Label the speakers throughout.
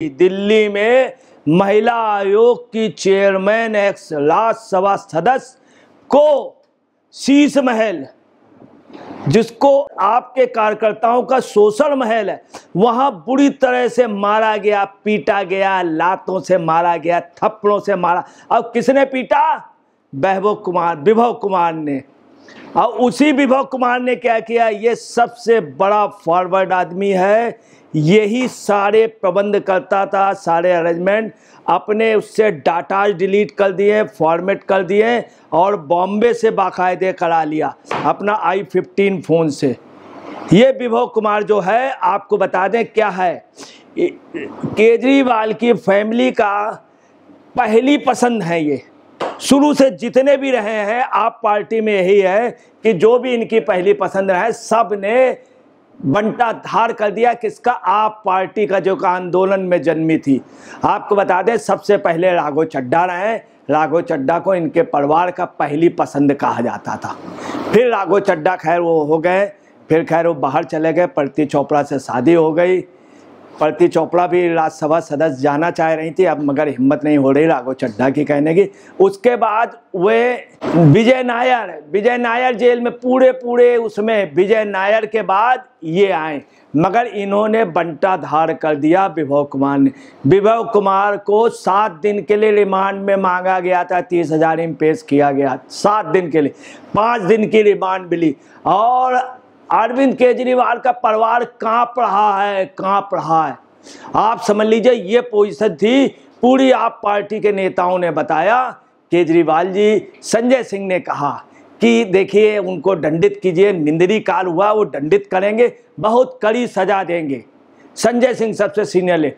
Speaker 1: दिल्ली में महिला आयोग की चेयरमैन एक्स राज्यसभा सदस्य को शीश महल, जिसको आपके कार्यकर्ताओं का सोशल महल है, वहां बुरी तरह से मारा गया, पीटा गया, लातों से मारा गया, थप्पड़ों से मारा। अब किसने पीटा? विभव कुमार ने। और उसी विभव कुमार ने क्या किया? ये सबसे बड़ा फॉरवर्ड आदमी है, यही सारे प्रबंध करता था, सारे अरेंजमेंट। अपने उससे डाटा डिलीट कर दिए, फॉर्मेट कर दिए और बॉम्बे से बाकायदे करा लिया अपना i15 फ़ोन से। ये विभव कुमार जो है, आपको बता दें क्या है, केजरीवाल की फैमिली का पहली पसंद है। ये शुरू से जितने भी रहे हैं आप पार्टी में यही है कि जो भी इनकी पहली पसंद रहे, सब ने बंटा धार कर दिया। किसका? आप पार्टी का जो आंदोलन में जन्मी थी। आपको बता दें सबसे पहले राघव चड्ढा रहे। राघव चड्ढा को इनके परिवार का पहली पसंद कहा जाता था। फिर राघव चड्ढा खैर वो हो गए, फिर खैर वो बाहर चले गए, प्रति चोपड़ा से शादी हो गई। प्रति चोपड़ा भी राज्यसभा सदस्य जाना चाह रही थी, अब मगर हिम्मत नहीं हो रही राघव चड्ढा की कहने की। उसके बाद वे विजय नायर जेल में पूरे उसमें विजय नायर के बाद ये आए, मगर इन्होंने बंटा धार कर दिया विभव कुमार ने। विभव कुमार को 7 दिन के लिए रिमांड में मांगा गया था, 30,000 में पेश किया गया। 7 दिन के लिए 5 दिन की रिमांड मिली। और अरविंद केजरीवाल का परिवार कांप रहा है। आप समझ लीजिए ये पोजीशन थी पूरी। आप पार्टी के नेताओं ने बताया, केजरीवाल जी, संजय सिंह ने कहा कि देखिए उनको दंडित कीजिए, निंदनीय कार्य हुआ, वो दंडित करेंगे, बहुत कड़ी सजा देंगे। संजय सिंह सबसे सीनियर ले।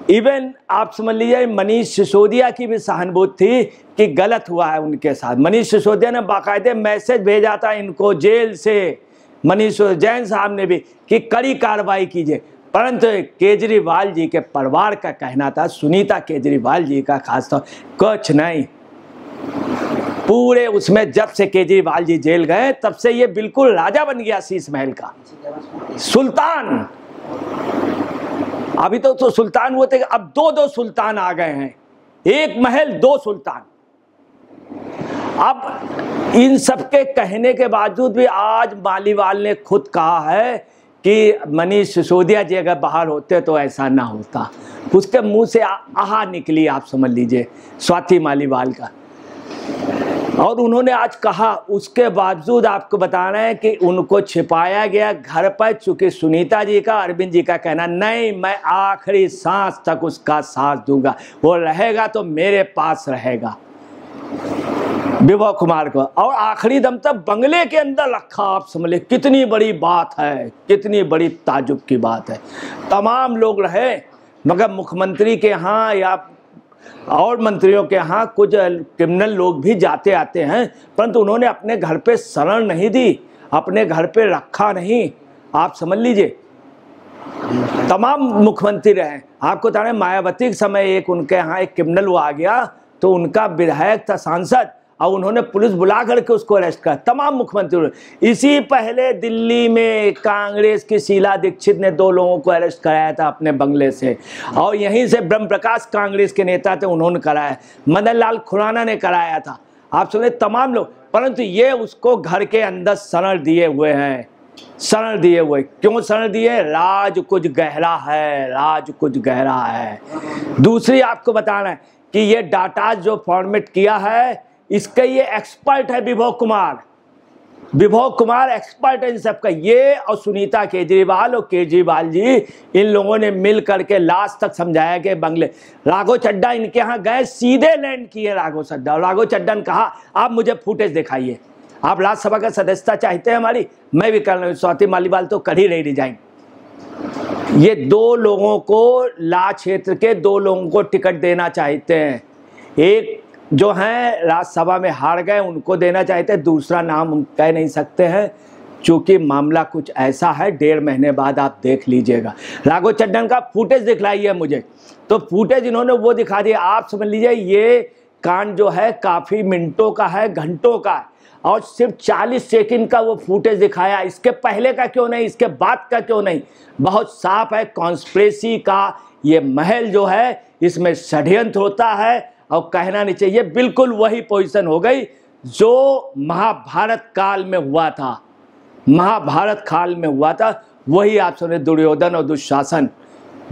Speaker 1: इवन आप समझ लीजिए मनीष सिसोदिया की भी सहानुभूति थी कि गलत हुआ है उनके साथ। मनीष सिसोदिया ने बाकायदे मैसेज भेजा था इनको जेल से, मनीष जैन साहब ने भी, कि कड़ी कार्रवाई कीजिए। परंतु केजरीवाल जी के परिवार का कहना था, सुनीता केजरीवाल जी का खासतौर, कुछ नहीं। पूरे उसमें जब से केजरीवाल जी जेल गए तब से ये बिल्कुल राजा बन गया शीश महल का, सुल्तान। अभी तो सुल्तान हुए थे, अब 2 सुल्तान आ गए हैं। एक महल 2 सुल्तान। अब इन सबके कहने के बावजूद भी आज मालीवाल ने खुद कहा है कि मनीष सिसोदिया जी अगर बाहर होते तो ऐसा ना होता। उसके मुंह से आहा निकली, आप समझ लीजिए, स्वाति मालीवाल का। और उन्होंने आज कहा, उसके बावजूद आपको बता रहे हैं कि उनको छिपाया गया घर पर, चूंकि सुनीता जी का, अरविंद जी का कहना, नहीं मैं आखिरी सांस तक उसका साथ दूंगा, वो रहेगा तो मेरे पास रहेगा, विभव कुमार को। और आखिरी दम तक बंगले के अंदर रखा। आप समझ ले कितनी बड़ी बात है, कितनी बड़ी ताजुब की बात है। तमाम लोग रहे, मगर मुख्यमंत्री के यहाँ या और मंत्रियों के यहाँ कुछ क्रिमिनल लोग भी जाते आते हैं, परंतु उन्होंने अपने घर पे शरण नहीं दी, अपने घर पे रखा नहीं। आप समझ लीजिए तमाम मुख्यमंत्री रहे। आपको बता रहे मायावती के समय एक उनके यहाँ एक क्रिमिनल वो आ गया, तो उनका विधायक था, सांसद, और उन्होंने पुलिस बुला करके उसको अरेस्ट किया। तमाम मुख्यमंत्री। इसी पहले दिल्ली में कांग्रेस की शीला दीक्षित ने 2 लोगों को अरेस्ट कराया था अपने बंगले से, और यहीं से ब्रह्म प्रकाश कांग्रेस के नेता थे, उन्होंने कराया। मदन लाल खुराना ने कराया था। आप सुने तमाम लोग, परंतु ये उसको घर के अंदर शरण दिए हुए हैं। शरण दिए हुए क्यों शरण दिए? राज कुछ गहरा है, राज कुछ गहरा है। दूसरी आपको बताना है कि ये डाटा जो फॉर्मेट किया है, इसका ये एक्सपर्ट है विभव कुमार एक्सपर्ट है इन सबका। ये और सुनीता केजरीवाल और केजरीवाल जी, इन लोगों ने मिल करके लास्ट तक समझाया कि बंगले। राघव चड्ढा इनके यहाँ गए, सीधे लैंड किए राघव चड्ढा। राघव चड्ढा ने कहा आप मुझे फुटेज दिखाइए, आप राज्यसभा का सदस्यता चाहते हैं हमारी, मैं भी कर रहा हूँ। स्वाति मालीवाल तो कर ही रही रिजाइन। ये 2 लोगों को, ला क्षेत्र के 2 लोगों को टिकट देना चाहते हैं। एक जो हैं राज्यसभा में हार गए उनको देना चाहते हैं, दूसरा नाम हम कह नहीं सकते हैं क्योंकि मामला कुछ ऐसा है। 1.5 महीने बाद आप देख लीजिएगा। राघव चड्ढा का फुटेज दिखलाइए मुझे, तो फुटेज इन्होंने वो दिखा दिया। आप समझ लीजिए ये कांड जो है काफ़ी मिनटों का है, घंटों का है, और सिर्फ 40 सेकंड का वो फुटेज दिखाया। इसके पहले का क्यों नहीं, इसके बाद का क्यों नहीं? बहुत साफ है, कॉन्स्पिरेसी का ये महल जो है इसमें षड्यंत्र होता है और कहना नहीं चाहिए। बिल्कुल वही पोजीशन हो गई जो महाभारत काल में हुआ था, महाभारत काल में हुआ था। वही आप समझे दुर्योधन और दुशासन,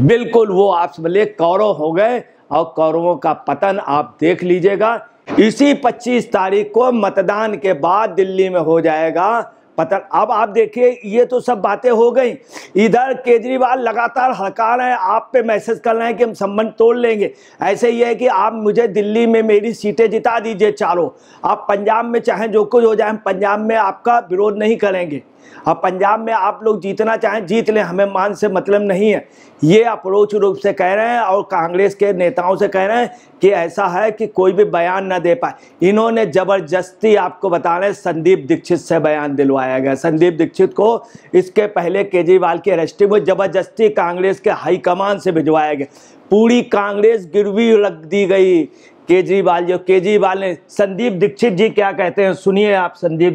Speaker 1: बिल्कुल वो आप समझिए कौरव हो गए और कौरवों का पतन आप देख लीजिएगा। इसी 25 तारीख को मतदान के बाद दिल्ली में हो जाएगा पतन। अब आप देखिए ये तो सब बातें हो गई, इधर केजरीवाल लगातार हड़का रहे हैं, आप पे मैसेज कर रहे हैं कि हम संबंध तोड़ लेंगे। ऐसे ही है कि आप मुझे दिल्ली में मेरी सीटें जिता दीजिए चारों, आप पंजाब में चाहे जो कुछ हो जाए, हम पंजाब में आपका विरोध नहीं करेंगे। अब पंजाब में आप लोग जीतना चाहें जीत लें, हमें मान से मतलब नहीं है। ये अप्रोच रूप से कह रहे हैं और कांग्रेस के नेताओं से कह रहे हैं कि ऐसा है कि कोई भी बयान न दे पाए। इन्होंने जबरदस्ती, आपको बता रहे हैं, संदीप दीक्षित से बयान दिलवाया गया। संदीप दीक्षित को इसके पहले केजरीवाल की अरेस्टिंग में जबरदस्ती कांग्रेस के हाईकमान से भिजवाया गया। पूरी कांग्रेस गिरवी रख दी गई। केजरीवाल ने, संदीप दीक्षित जी क्या कहते हैं सुनिए आप। संदीप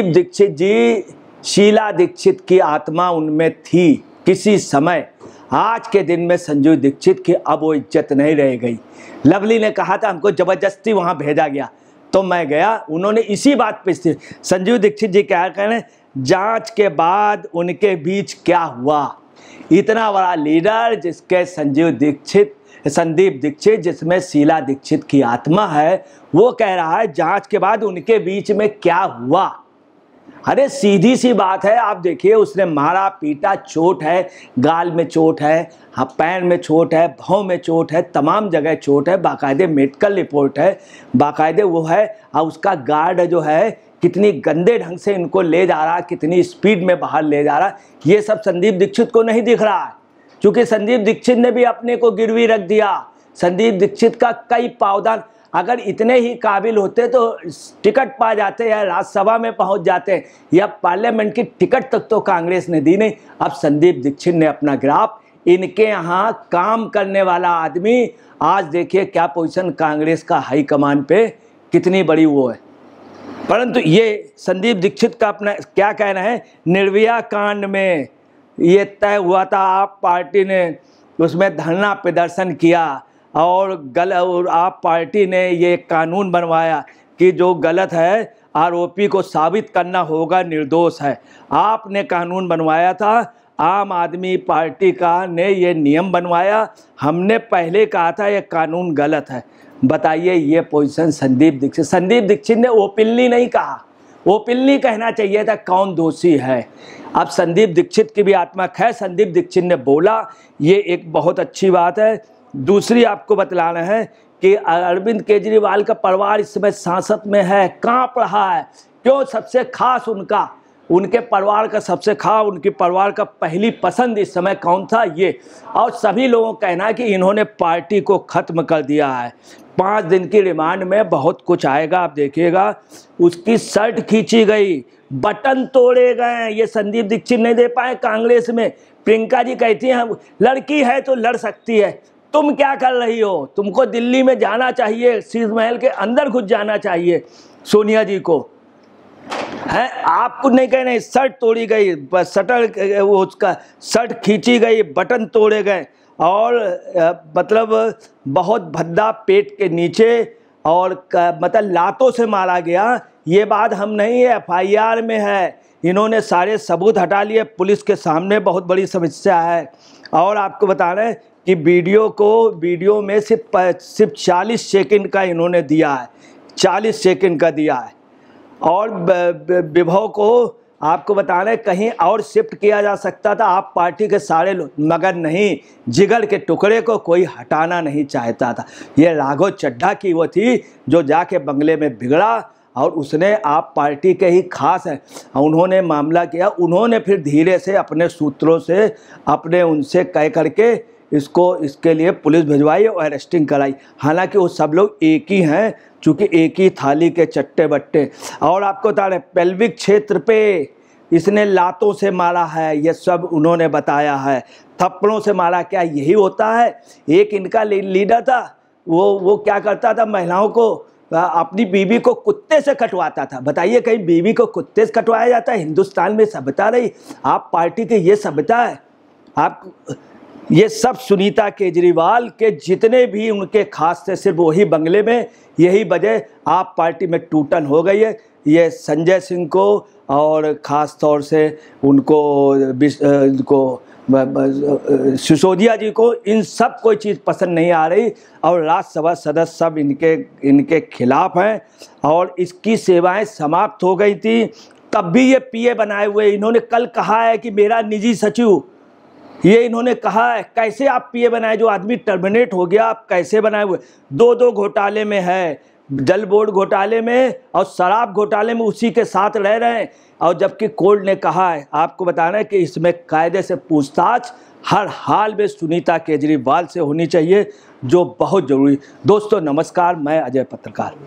Speaker 1: दीक्षित जी, शीला दीक्षित की आत्मा उनमें थी किसी समय, आज के दिन में संजय दीक्षित की अब वो इज्जत नहीं रह गई। लवली ने कहा था हमको जबरदस्ती वहां भेजा गया तो मैं गया, उन्होंने इसी बात पे संजय दीक्षित जी क्या कह रहे हैं, जांच के बाद उनके बीच क्या हुआ। इतना बड़ा लीडर जिसके संदीप दीक्षित जिसमें शीला दीक्षित की आत्मा है, वो कह रहा है जांच के बाद उनके बीच में क्या हुआ। अरे सीधी सी बात है, आप देखिए उसने मारा पीटा, चोट है, गाल में चोट है, हाँ पैर में चोट है, भौं में चोट है, तमाम जगह चोट है, बाकायदे मेडिकल रिपोर्ट है, बाकायदे वो है। और उसका गार्ड जो है कितनी गंदे ढंग से इनको ले जा रहा, कितनी स्पीड में बाहर ले जा रहा, ये सब संदीप दीक्षित को नहीं दिख रहा है। क्योंकि संदीप दीक्षित ने भी अपने को गिरवी रख दिया। संदीप दीक्षित का कई पावदान, अगर इतने ही काबिल होते तो टिकट पा जाते या राज्यसभा में पहुंच जाते, या पार्लियामेंट की टिकट तक तो कांग्रेस ने दी नहीं। अब संदीप दीक्षित ने अपना ग्राफ, इनके यहाँ काम करने वाला आदमी, आज देखिए क्या पोजीशन कांग्रेस का हाईकमान पे कितनी बड़ी वो है। परंतु ये संदीप दीक्षित का अपना क्या कहना है, निर्भया कांड में ये तय हुआ था, आप पार्टी ने उसमें धरना प्रदर्शन किया और आप पार्टी ने ये कानून बनवाया कि जो गलत है आरोपी को साबित करना होगा निर्दोष है। आपने कानून बनवाया था, आम आदमी पार्टी का ने ये नियम बनवाया। हमने पहले कहा था ये कानून गलत है। बताइए ये पोजीशन संदीप दीक्षित ने ओपनली नहीं कहा, ओपनली कहना चाहिए था कौन दोषी है। अब संदीप दीक्षित की भी आत्मा खैर, संदीप दीक्षित ने बोला, ये एक बहुत अच्छी बात है। दूसरी आपको बतलाना है कि अरविंद केजरीवाल का परिवार इस समय सांसद में है, कांप रहा है। क्यों? सबसे खास उनके परिवार का सबसे खास, उनके परिवार का पहली पसंद इस समय कौन था ये। और सभी लोगों का कहना है कि इन्होंने पार्टी को खत्म कर दिया है। 5 दिन की रिमांड में बहुत कुछ आएगा, आप देखिएगा। उसकी शर्ट खींची गई, बटन तोड़े गए, ये संदीप दीक्षित नहीं दे पाए कांग्रेस में। प्रियंका जी कहती हैं लड़की है तो लड़ सकती है, तुम क्या कर रही हो? तुमको दिल्ली में जाना चाहिए, शीश महल के अंदर घुस जाना चाहिए सोनिया जी को, है आपको नहीं कह रहे। शर्ट तोड़ी गई, उसका शर्ट खींची गई, बटन तोड़े गए और मतलब बहुत भद्दा पेट के नीचे और मतलब लातों से मारा गया। ये बात हम नहीं है, FIR में है। इन्होंने सारे सबूत हटा लिए, पुलिस के सामने बहुत बड़ी समस्या है। और आपको बता रहे हैं कि वीडियो में सिर्फ 40 सेकंड का इन्होंने दिया है, 40 सेकंड का दिया है। और विभव को आपको बता रहे कहीं और शिफ्ट किया जा सकता था, आप पार्टी के सारे लोग, मगर नहीं, जिगर के टुकड़े को कोई हटाना नहीं चाहता था। ये राघव चड्ढा की वो थी जो जाके बंगले में बिगड़ा और उसने आप पार्टी के ही खास हैं, उन्होंने मामला किया। उन्होंने फिर धीरे से अपने सूत्रों से अपने उनसे कह करके इसके लिए पुलिस भिजवाई और अरेस्टिंग कराई। हालांकि वो सब लोग एक ही हैं, चूँकि एक ही थाली के चट्टे बट्टे। और आपको बता रहे पेल्विक क्षेत्र पे इसने लातों से मारा है, ये सब उन्होंने बताया है। थप्पड़ों से मारा, क्या यही होता है? एक इनका लीडर था, वो क्या करता था, महिलाओं को, अपनी बीवी को कुत्ते से कटवाता था। बताइए कहीं बीवी को कुत्ते से कटवाया जाता है? हिंदुस्तान में सभ्यता रही? आप पार्टी के ये सभ्यता है? आप ये सब सुनीता केजरीवाल के जितने भी उनके खास थे, सिर्फ वही बंगले में, यही वजह आप पार्टी में टूटन हो गई है। ये संजय सिंह को और ख़ास तौर से उनको सिसोदिया जी को इन सब कोई चीज़ पसंद नहीं आ रही और राज्यसभा सदस्य सब इनके खिलाफ हैं और इसकी सेवाएं समाप्त हो गई थी। तब भी ये पीए बनाए हुए, इन्होंने कल कहा है कि मेरा निजी सचिव, ये इन्होंने कहा है। कैसे आप पीए बनाए? जो आदमी टर्मिनेट हो गया आप कैसे बनाए हुए? दो घोटाले में है, जल बोर्ड घोटाले में और शराब घोटाले में उसी के साथ रह रहे हैं। और जबकि कोर्ट ने कहा है, आपको बताना है कि इसमें कायदे से पूछताछ हर हाल में सुनीता केजरीवाल से होनी चाहिए, जो बहुत ज़रूरी। दोस्तों नमस्कार, मैं अजय पत्रकार।